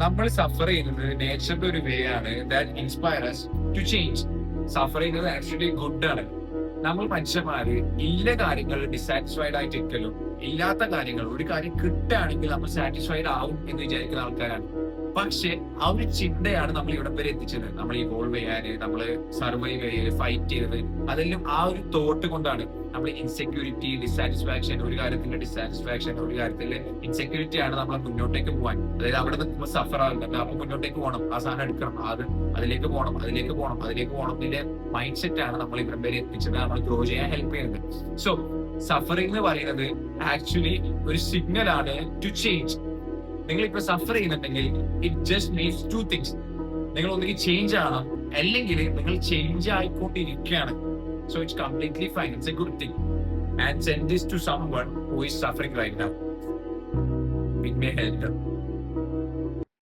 നമ്മൾ സഫർ ചെയ്യുന്നത് നേച്ചറിന്റെ ഒരു വേ ആണ് that inspire us to change. Suffer ചെയ്യുന്നത് ആക്ച്വലി ഗുഡ് ആണ്. നമ്മൾ മനുഷ്യന്മാര് ഇല്ല കാര്യങ്ങൾ ഡിസാറ്റിസ്ഫൈഡ് ആയിട്ടിരിക്കലും ഇല്ലാത്ത കാര്യങ്ങൾ ഒരു കാര്യം കിട്ടുകയാണെങ്കിൽ നമ്മൾ സാറ്റിസ്ഫൈഡ് ആവും എന്ന് വിചാരിക്കുന്ന ആൾക്കാരാണ്. പക്ഷെ ആ ഒരു ചിന്തയാണ് നമ്മൾ ഇവിടം വരെ എത്തിച്ചത്. നമ്മൾ ഇവോൾവ് ചെയ്യാന്, നമ്മൾ സർവൈവ് ചെയ്ത് ഫൈറ്റ് ചെയ്തത് അതെല്ലാം ആ ഒരു തോട്ട് കൊണ്ടാണ്. നമ്മൾ ഇൻസെക്യൂരിറ്റി, ഡിസാറ്റിസ്ഫാക്ഷൻ, ഒരു കാര്യത്തിന്റെ ഡിസാറ്റിസ്ഫാക്ഷൻ, ഒരു കാര്യത്തില് ഇൻസെക്യൂരിറ്റി ആണ് നമ്മളെ മുന്നോട്ടേക്ക് പോകാൻ. അതായത് അവിടെ നിൽക്കുമ്പോൾ സഫർ ആകുന്നുണ്ട്, അപ്പൊ മുന്നോട്ടേക്ക് പോകണം, ആ സാധനം എടുക്കണം, അതിലേക്ക് പോകണം, അതിലേക്ക് പോകണം, അതിലേക്ക് പോകണം. ഇതിന്റെ മൈൻഡ് സെറ്റ് ആണ് നമ്മൾ ഇവിടം വരെ എത്തിച്ചത്, നമ്മൾ ഗ്രോ ചെയ്യാൻ ഹെൽപ്പ് ചെയ്യുന്നത്. സോ സഫറിംഗ് എന്ന് പറയുന്നത് ആക്ച്വലി ഒരു സിഗ്നൽ ആണ് ടു ചേഞ്ച്. നിങ്ങൾ ഇപ്പൊ സഫർ ചെയ്യുന്നുണ്ടെങ്കിൽ it just means two things. നിങ്ങൾ ഒന്നുകിൽ ചേഞ്ച് ആവണം, അല്ലെങ്കിൽ നിങ്ങൾ ചേഞ്ച് ആയിക്കൊണ്ടിരിക്കുകയാണ്. So it's completely fine, it's a good thing. And send this to someone who is suffering right now. It may help dum.